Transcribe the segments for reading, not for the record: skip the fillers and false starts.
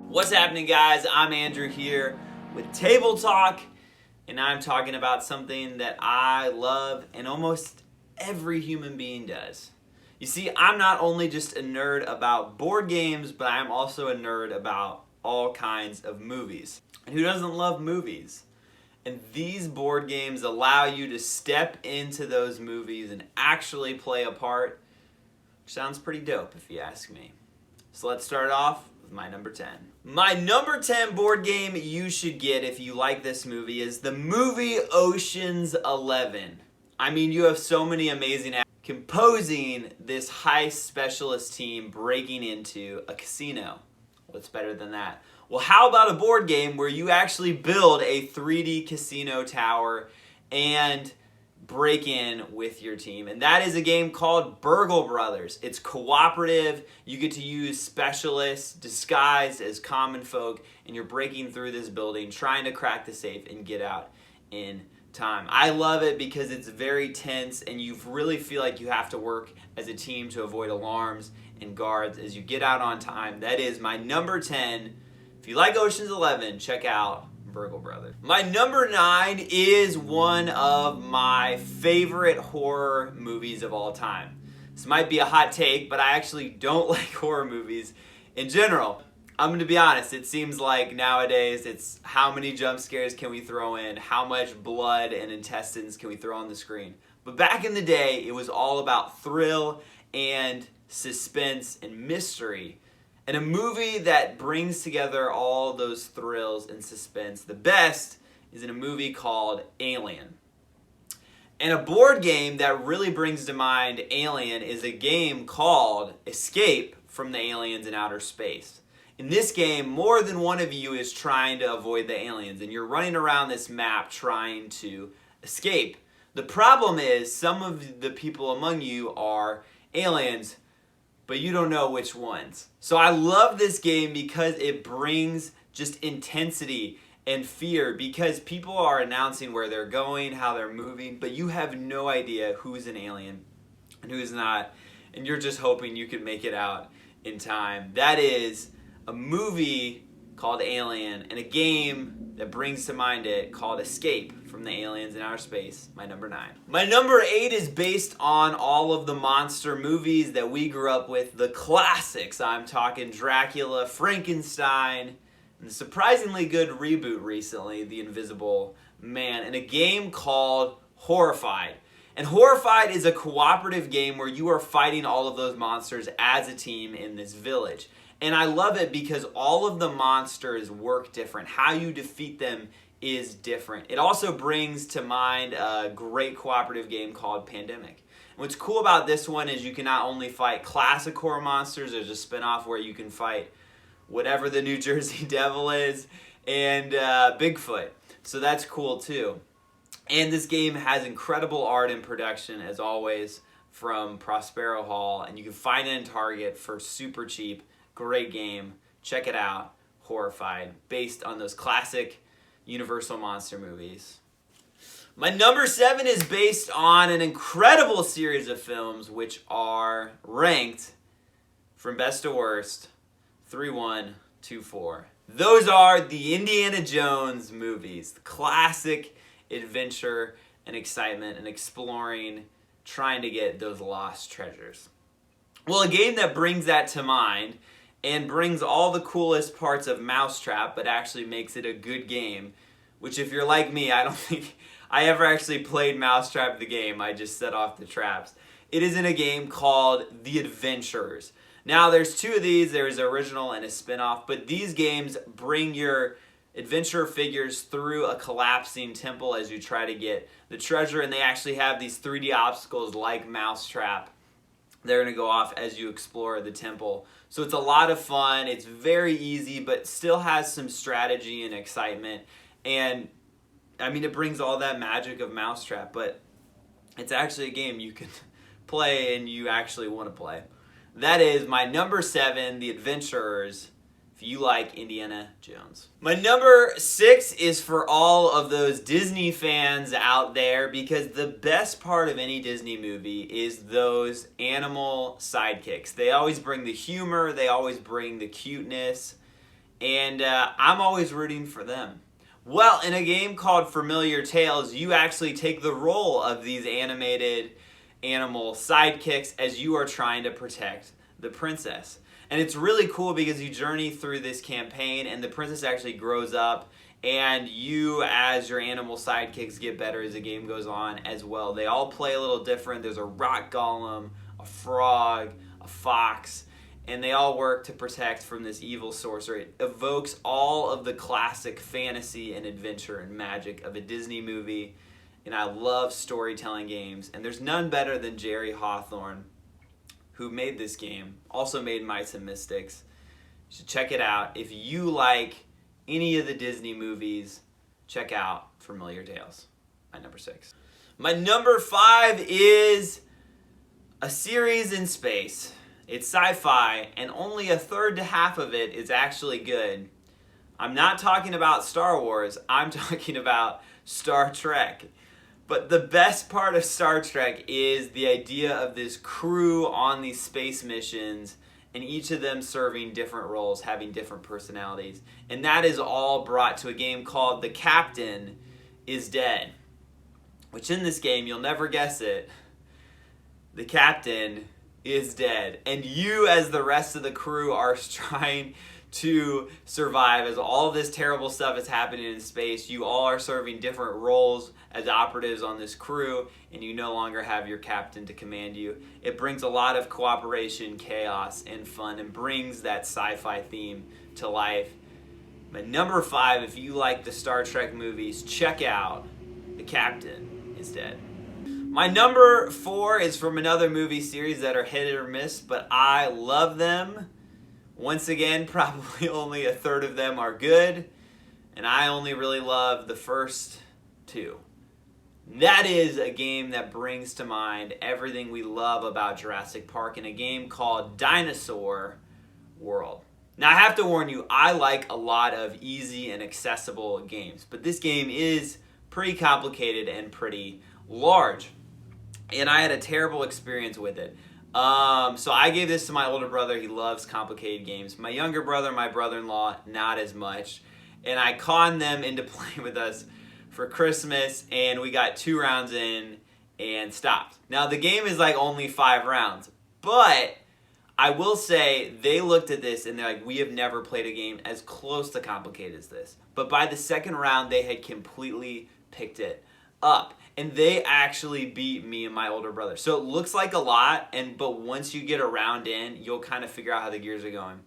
What's happening, guys? I'm Andrew here with Table Talk, and I'm talking about something that I love and almost every human being does. You see, I'm not only just a nerd about board games, but I'm also a nerd about all kinds of movies. And who doesn't love movies? And these board games allow you to step into those movies and actually play a part, which sounds pretty dope if you ask me. So let's start off with my number 10. My number 10 board game you should get if you like this movie is the movie Ocean's 11. I mean, you have so many amazing actors composing this heist specialist team breaking into a casino. What's better than that? Well, how about a board game where you actually build a 3D casino tower and break in with your team? And that is a game called Burgle Brothers. It's cooperative. You get to use specialists disguised as common folk, and you're breaking through this building, trying to crack the safe and get out in time. I love it because it's very tense, and you really feel like you have to work as a team to avoid alarms and guards as you get out on time. That is my number 10. If you like Ocean's 11, check out Burgle Brothers. My number 9 is one of my favorite horror movies of all time. This might be a hot take, but I actually don't like horror movies in general. I'm going to be honest, it seems like nowadays it's how many jump scares can we throw in, how much blood and intestines can we throw on the screen. But back in the day, it was all about thrill and suspense and mystery. And a movie that brings together all those thrills and suspense the best is in a movie called Alien. And a board game that really brings to mind Alien is a game called Escape from the Aliens in Outer Space. In this game, more than one of you is trying to avoid the aliens, and you're running around this map trying to escape. The problem is some of the people among you are aliens, but you don't know which ones. So I love this game because it brings just intensity and fear, because people are announcing where they're going, how they're moving, but you have no idea who's an alien and who's not, and you're just hoping you can make it out in time. That is a movie called Alien, and a game that brings to mind it called Escape from the Aliens in Outer Space, my number 9. My number 8 is based on all of the monster movies that we grew up with, the classics. I'm talking Dracula, Frankenstein, and the surprisingly good reboot recently, The Invisible Man, and a game called Horrified. And Horrified is a cooperative game where you are fighting all of those monsters as a team in this village. And I love it because all of the monsters work different. How you defeat them is different. It also brings to mind a great cooperative game called Pandemic. And what's cool about this one is you can not only fight classic horror monsters, there's a spinoff where you can fight whatever the New Jersey Devil is, and Bigfoot. So that's cool too. And this game has incredible art and production, as always, from Prospero Hall. And you can find it in Target for super cheap. Great game. Check it out. Horrified. Based on those classic Universal monster movies. My number 7 is based on an incredible series of films which are ranked from best to worst, 3, 1, 2, 4. Those are the Indiana Jones movies. The classic adventure and excitement and exploring, trying to get those lost treasures. Well, a game that brings that to mind and brings all the coolest parts of Mousetrap, but actually makes it a good game, which if you're like me, I don't think I ever actually played Mousetrap the game. I just set off the traps. It is in a game called The Adventurers. Now, there's 2 of these. There's an original and a spin-off, but these games bring your adventurer figures through a collapsing temple as you try to get the treasure, and they actually have these 3D obstacles like Mousetrap. They're going to go off as you explore the temple. So it's a lot of fun. It's very easy, but still has some strategy and excitement. And, I mean, it brings all that magic of Mousetrap, but it's actually a game you can play and you actually want to play. That is my number 7, The Adventurers, if you like Indiana Jones. My number 6 is for all of those Disney fans out there, because the best part of any Disney movie is those animal sidekicks. They always bring the humor, they always bring the cuteness, and I'm always rooting for them. Well, in a game called Familiar Tales, you actually take the role of these animated animal sidekicks as you are trying to protect the princess. And it's really cool because you journey through this campaign and the princess actually grows up, and you as your animal sidekicks get better as the game goes on as well. They all play a little different. There's a rock golem, a frog, a fox, and they all work to protect from this evil sorcerer. It evokes all of the classic fantasy and adventure and magic of a Disney movie, and I love storytelling games. And there's none better than Jerry Hawthorne, who made this game, also made Mice and Mystics. You should check it out. If you like any of the Disney movies, check out Familiar Tales, my number 6. My number 5 is a series in space. It's sci-fi, and only a third to half of it is actually good. I'm not talking about Star Wars, I'm talking about Star Trek. But the best part of Star Trek is the idea of this crew on these space missions, and each of them serving different roles, having different personalities. And that is all brought to a game called The Captain is Dead. Which in this game, you'll never guess it, the captain is dead. And you, as the rest of the crew, are trying to survive as all this terrible stuff is happening in space. You all are serving different roles as operatives on this crew, and you no longer have your captain to command you. It brings a lot of cooperation, chaos, and fun, and brings that sci-fi theme to life. But number 5, if you like the Star Trek movies, check out The Captain is Dead. My number 4 is from another movie series that are hit or miss, but I love them. Once again, probably only a third of them are good, and I only really love the first 2. That is a game that brings to mind everything we love about Jurassic Park in a game called Dinosaur World. Now, I have to warn you, I like a lot of easy and accessible games, but this game is pretty complicated and pretty large, and I had a terrible experience with it. So I gave this to my older brother. He loves complicated games. My younger brother, my brother-in-law, not as much. And I conned them into playing with us for Christmas, and we got 2 rounds in and stopped. Now, the game is like only 5 rounds, but I will say they looked at this and they're like, we have never played a game as close to complicated as this. But by the second round, they had completely picked it up. And they actually beat me and my older brother. So it looks like a lot, but once you get a round in, you'll kind of figure out how the gears are going.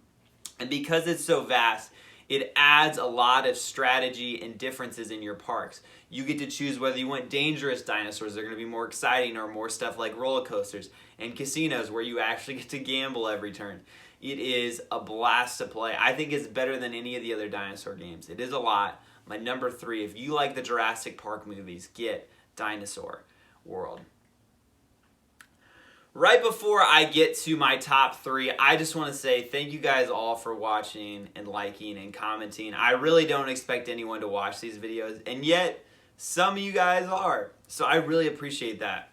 And because it's so vast, it adds a lot of strategy and differences in your parks. You get to choose whether you want dangerous dinosaurs, they're going to be more exciting, or more stuff like roller coasters and casinos where you actually get to gamble every turn. It is a blast to play. I think it's better than any of the other dinosaur games. It is a lot. My number 3, if you like the Jurassic Park movies, get Dinosaur World. Right before I get to my top 3, I just want to say thank you guys all for watching and liking and commenting. I really don't expect anyone to watch these videos, and yet some of you guys are. So I really appreciate that.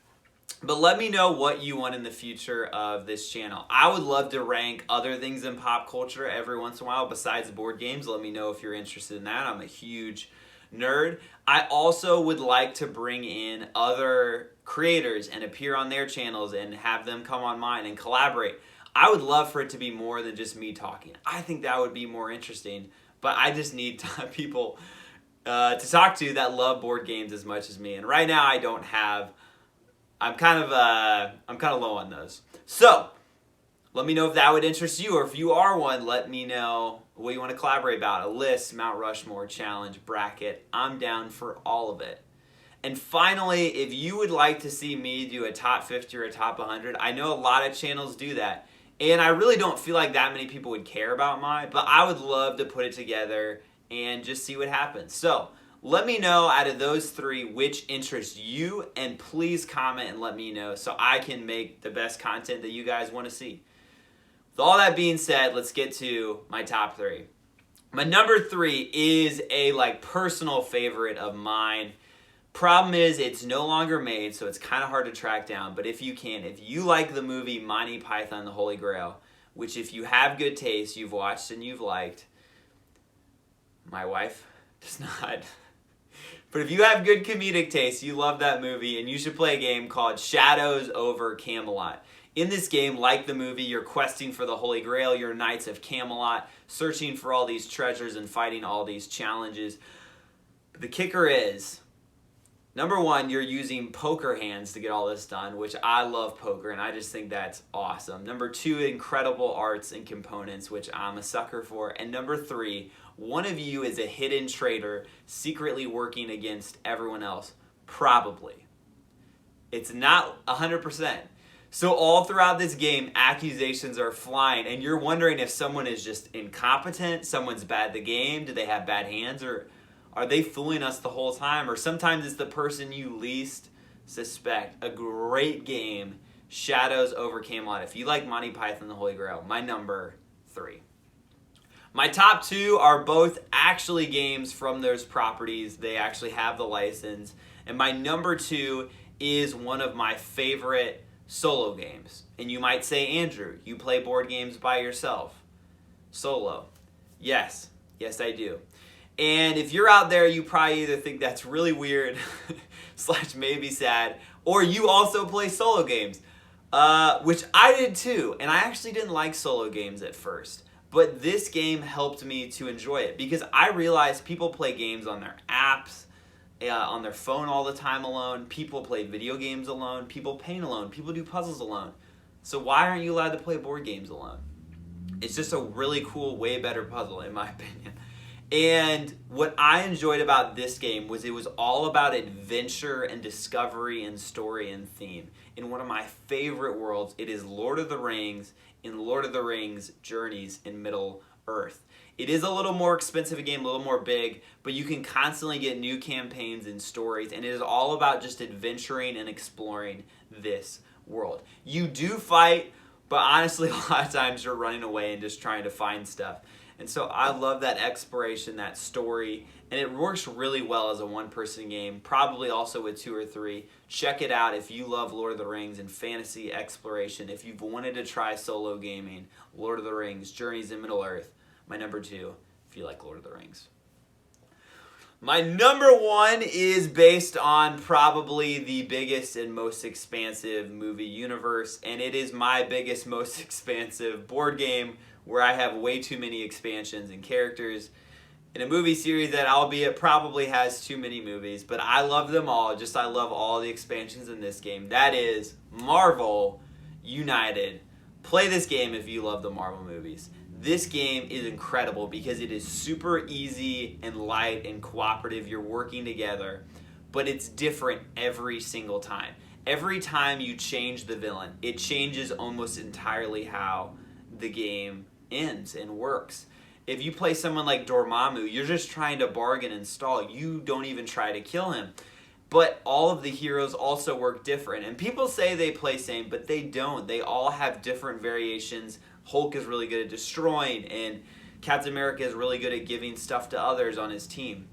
But let me know what you want in the future of this channel. I would love to rank other things in pop culture every once in a while besides board games. Let me know if you're interested in that. I'm a huge nerd. I also would like to bring in other creators and appear on their channels and have them come on mine and collaborate. I would love for it to be more than just me talking. I think that would be more interesting, but I just need people to talk to that love board games as much as me. And right now I don't have, I'm kind of low on those. So let me know if that would interest you, or if you are one, let me know what you want to collaborate about. A list, Mount Rushmore, challenge, bracket. I'm down for all of it. And finally, if you would like to see me do a top 50 or a top 100, I know a lot of channels do that. And I really don't feel like that many people would care about mine, but I would love to put it together and just see what happens. So let me know out of those 3 which interests you, and please comment and let me know so I can make the best content that you guys want to see. With all that being said, let's get to my top 3. My number 3 is a personal favorite of mine. Problem is, it's no longer made, so it's kind of hard to track down. But if you like the movie Monty Python and the Holy Grail, which if you have good taste, you've watched and you've liked, My wife does not. But if you have good comedic taste, you love that movie, and you should play a game called Shadows over Camelot. In this game, like the movie, you're questing for the Holy Grail, you're Knights of Camelot, searching for all these treasures and fighting all these challenges. But the kicker is, number one, you're using poker hands to get all this done, which I love poker, and I just think that's awesome. Number two, incredible arts and components, which I'm a sucker for. And number three, one of you is a hidden traitor secretly working against everyone else. Probably. It's not 100%. So all throughout this game, accusations are flying, and you're wondering if someone is just incompetent, someone's bad at the game, do they have bad hands, or are they fooling us the whole time? Or sometimes it's the person you least suspect. A great game, Shadows over Camelot. If you like Monty Python and the Holy Grail, my number 3. My top 2 are both actually games from those properties. They actually have the license. And my number 2 is one of my favorite solo games. And you might say, Andrew, you play board games by yourself. Solo. Yes, I do. And if you're out there, you probably either think that's really weird / maybe sad, or you also play solo games, which I did too. And I actually didn't like solo games at first. But this game helped me to enjoy it because I realized people play games on their apps, on their phone all the time alone. People play video games alone. People paint alone. People do puzzles alone. So why aren't you allowed to play board games alone? It's just a really cool, way better puzzle in my opinion. And what I enjoyed about this game was it was all about adventure and discovery and story and theme. In one of my favorite worlds, it is Lord of the Rings in Lord of the Rings Journeys in Middle-earth. It is a little more expensive a game, a little more big, but you can constantly get new campaigns and stories, and it is all about just adventuring and exploring this world. You do fight, but honestly, a lot of times you're running away and just trying to find stuff. And so I love that exploration, that story, and it works really well as a one-person game, probably also with 2 or 3. Check it out if you love Lord of the Rings and fantasy exploration. If you've wanted to try solo gaming, Lord of the Rings, Journeys in Middle-earth, my number 2, if you like Lord of the Rings. My number 1 is based on probably the biggest and most expansive movie universe, and it is my biggest, most expansive board game where I have way too many expansions and characters in a movie series that, albeit probably has too many movies, but I love them all. Just I love all the expansions in this game. That is Marvel United. Play this game if you love the Marvel movies. This game is incredible because it is super easy and light and cooperative. You're working together, but it's different every single time. Every time you change the villain, it changes almost entirely how the game ends and works. If you play someone like Dormammu, you're just trying to bargain and stall. You don't even try to kill him. But all of the heroes also work different. And people say they play same, but they don't. They all have different variations. Hulk is really good at destroying, and Captain America is really good at giving stuff to others on his team.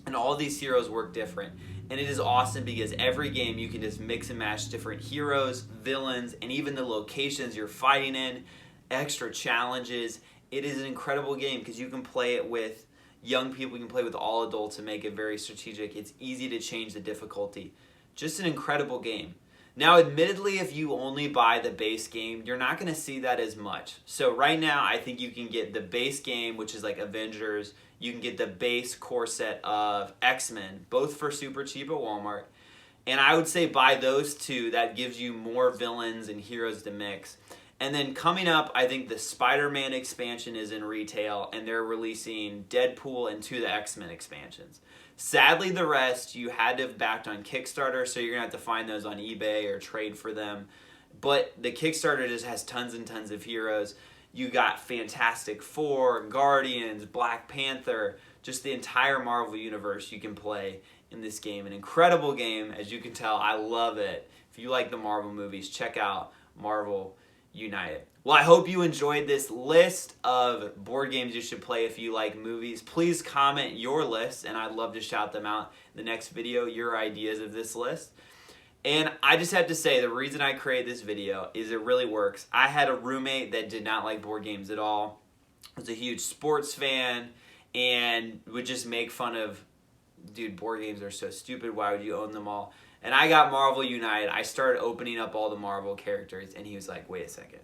And all these heroes work different. And it is awesome because every game you can just mix and match different heroes, villains, and even the locations you're fighting in, extra challenges. It is an incredible game because you can play it with young people, you can play with all adults and make it very strategic. It's easy to change the difficulty. Just an incredible game. Now, admittedly, if you only buy the base game, you're not going to see that as much. So right now, I think you can get the base game, which is like Avengers. You can get the base core set of X-Men, both for super cheap at Walmart. And I would say buy those 2. That gives you more villains and heroes to mix. And then coming up, I think the Spider-Man expansion is in retail, and they're releasing Deadpool and 2 of the X-Men expansions. Sadly, the rest you had to have backed on Kickstarter, so you're going to have to find those on eBay or trade for them. But the Kickstarter just has tons and tons of heroes. You got Fantastic Four, Guardians, Black Panther, just the entire Marvel universe you can play in this game. An incredible game, as you can tell. I love it. If you like the Marvel movies, check out Marvel United. Well, I hope you enjoyed this list of board games you should play if you like movies. Please comment your list, and I'd love to shout them out in the next video, your ideas of this list. And I just have to say, the reason I created this video is it really works. I had a roommate that did not like board games at all. Was a huge sports fan, and would just make fun of, dude, board games are so stupid. Why would you own them all? And I got Marvel United. I started opening up all the Marvel characters, and he was like, wait a second.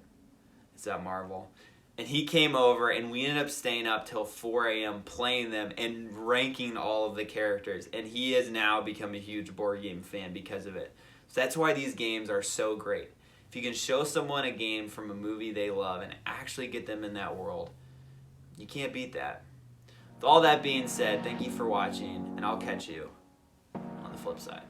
Is that Marvel? And he came over, and we ended up staying up till 4 a.m. playing them and ranking all of the characters. And he has now become a huge board game fan because of it. So that's why these games are so great. If you can show someone a game from a movie they love and actually get them in that world, you can't beat that. With all that being said, thank you for watching, and I'll catch you on the flip side.